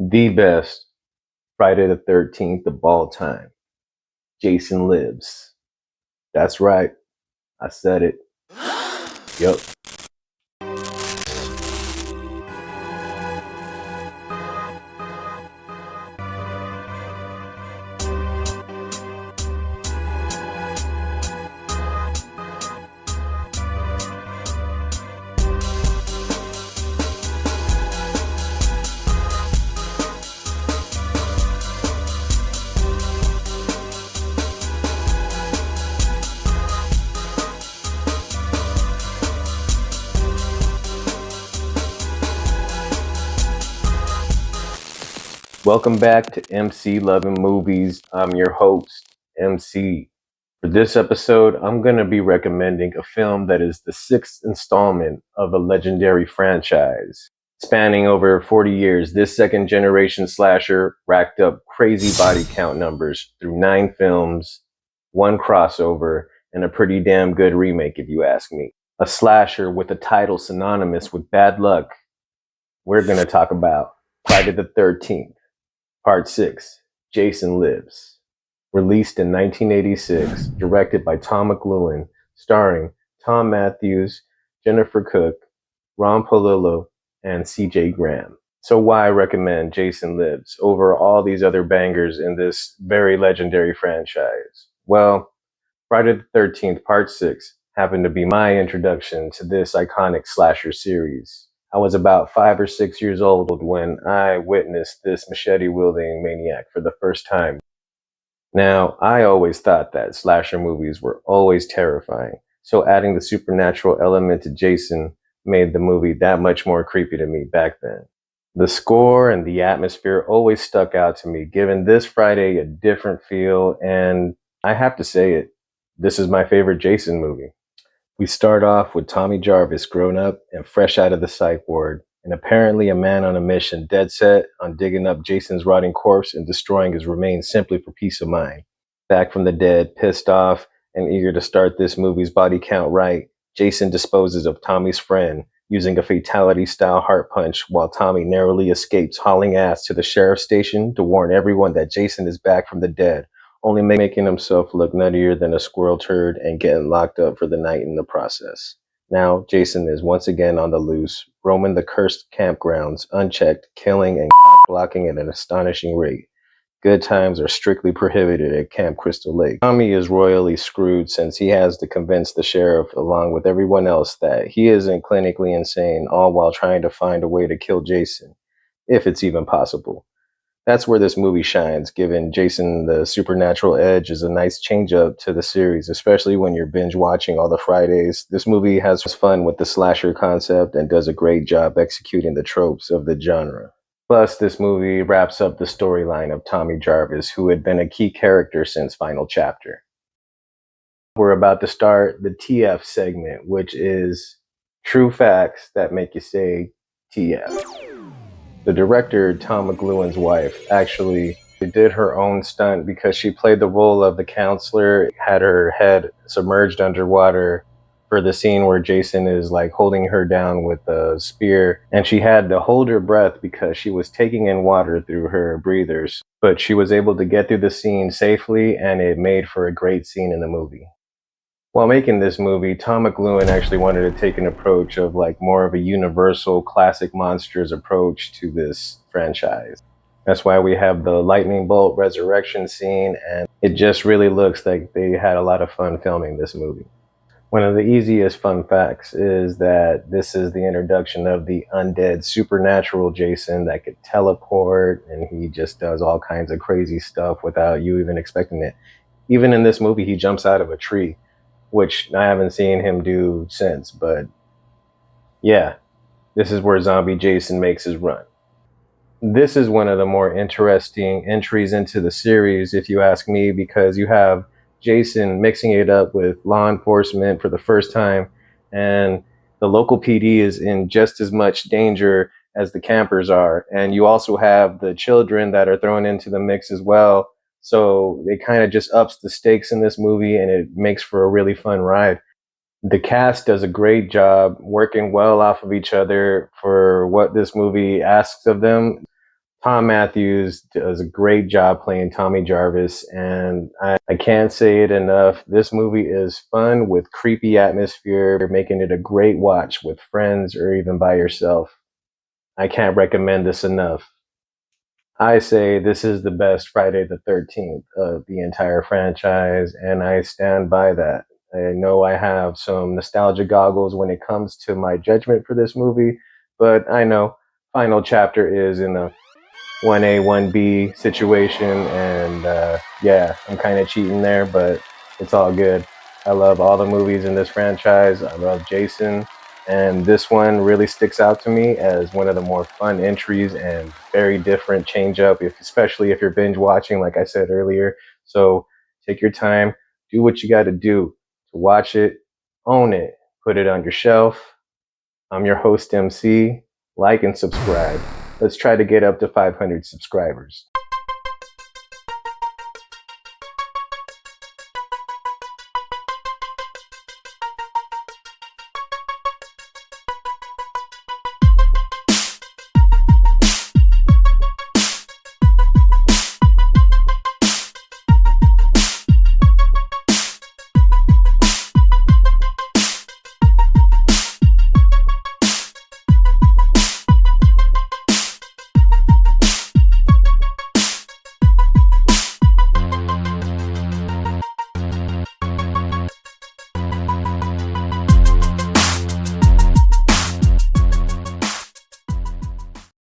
The best Friday the 13th of all time. Jason Lives. That's right. I said it. Yup. Welcome back to MC Loving Movies. I'm your host, MC. For this episode, I'm going to be recommending a film that is the sixth installment of a legendary franchise. Spanning over 40 years, this second generation slasher racked up crazy body count numbers through 9 films, 1 crossover, and a pretty damn good remake, if you ask me. A slasher with a title synonymous with bad luck. We're going to talk about Friday the 13th. Part 6, Jason Lives. Released in 1986, directed by Tom McLoughlin, starring Tom Matthews, Jennifer Cook, Ron Palillo, and CJ Graham. So why recommend Jason Lives over all these other bangers in this very legendary franchise? Well, Friday the 13th, Part 6 happened to be my introduction to this iconic slasher series. I was about 5 or 6 years old when I witnessed this machete-wielding maniac for the first time. Now, I always thought that slasher movies were always terrifying, so adding the supernatural element to Jason made the movie that much more creepy to me back then. The score and the atmosphere always stuck out to me, giving this Friday a different feel, and I have to say it, this is my favorite Jason movie. We start off with Tommy Jarvis grown up and fresh out of the psych ward, and apparently a man on a mission dead set on digging up Jason's rotting corpse and destroying his remains simply for peace of mind. Back from the dead, pissed off, and eager to start this movie's body count right, Jason disposes of Tommy's friend using a fatality-style heart punch while Tommy narrowly escapes hauling ass to the sheriff's station to warn everyone that Jason is back from the dead, only making himself look nuttier than a squirrel turd and getting locked up for the night in the process. Now, Jason is once again on the loose, roaming the cursed campgrounds, unchecked, killing and cock-blocking at an astonishing rate. Good times are strictly prohibited at Camp Crystal Lake. Tommy is royally screwed since he has to convince the sheriff, along with everyone else, that he isn't clinically insane, all while trying to find a way to kill Jason, if it's even possible. That's where this movie shines, giving Jason the supernatural edge is a nice change up to the series, especially when you're binge watching all the Fridays. This movie has fun with the slasher concept and does a great job executing the tropes of the genre. Plus, this movie wraps up the storyline of Tommy Jarvis, who had been a key character since Final Chapter. We're about to start the TF segment, which is true facts that make you say TF. The director, Tom McLoughlin's wife, actually did her own stunt because she played the role of the counselor, had her head submerged underwater for the scene where Jason is like holding her down with a spear, and she had to hold her breath because she was taking in water through her breathers. But she was able to get through the scene safely, and it made for a great scene in the movie. While making this movie, Tom McLoughlin actually wanted to take an approach of like more of a universal classic monsters approach to this franchise. That's why we have the lightning bolt resurrection scene, and it just really looks like they had a lot of fun filming this movie. One of the easiest fun facts is that this is the introduction of the undead supernatural Jason that could teleport, and he just does all kinds of crazy stuff without you even expecting it. Even in this movie, he jumps out of a tree, which I haven't seen him do since, but yeah, this is where Zombie Jason makes his run. This is one of the more interesting entries into the series, if you ask me, because you have Jason mixing it up with law enforcement for the first time, and the local PD is in just as much danger as the campers are, and you also have the children that are thrown into the mix as well. So it kind of just ups the stakes in this movie, and it makes for a really fun ride. The cast does a great job working well off of each other for what this movie asks of them. Tom Matthews does a great job playing Tommy Jarvis, and I can't say it enough. This movie is fun with creepy atmosphere, making it a great watch with friends or even by yourself. I can't recommend this enough. I say this is the best Friday the 13th of the entire franchise, and I stand by that. I know I have some nostalgia goggles when it comes to my judgment for this movie, but I know final chapter is in a 1A, 1B situation, and yeah, I'm kind of cheating there, but it's all good. I love all the movies in this franchise. I love Jason, and this one really sticks out to me as one of the more fun entries and very different change up, especially if you're binge watching, like I said earlier. So take your time, do what you got to do to watch it, own it, put it on your shelf. I'm your host, MC. Like and subscribe. Let's try to get up to 500 subscribers.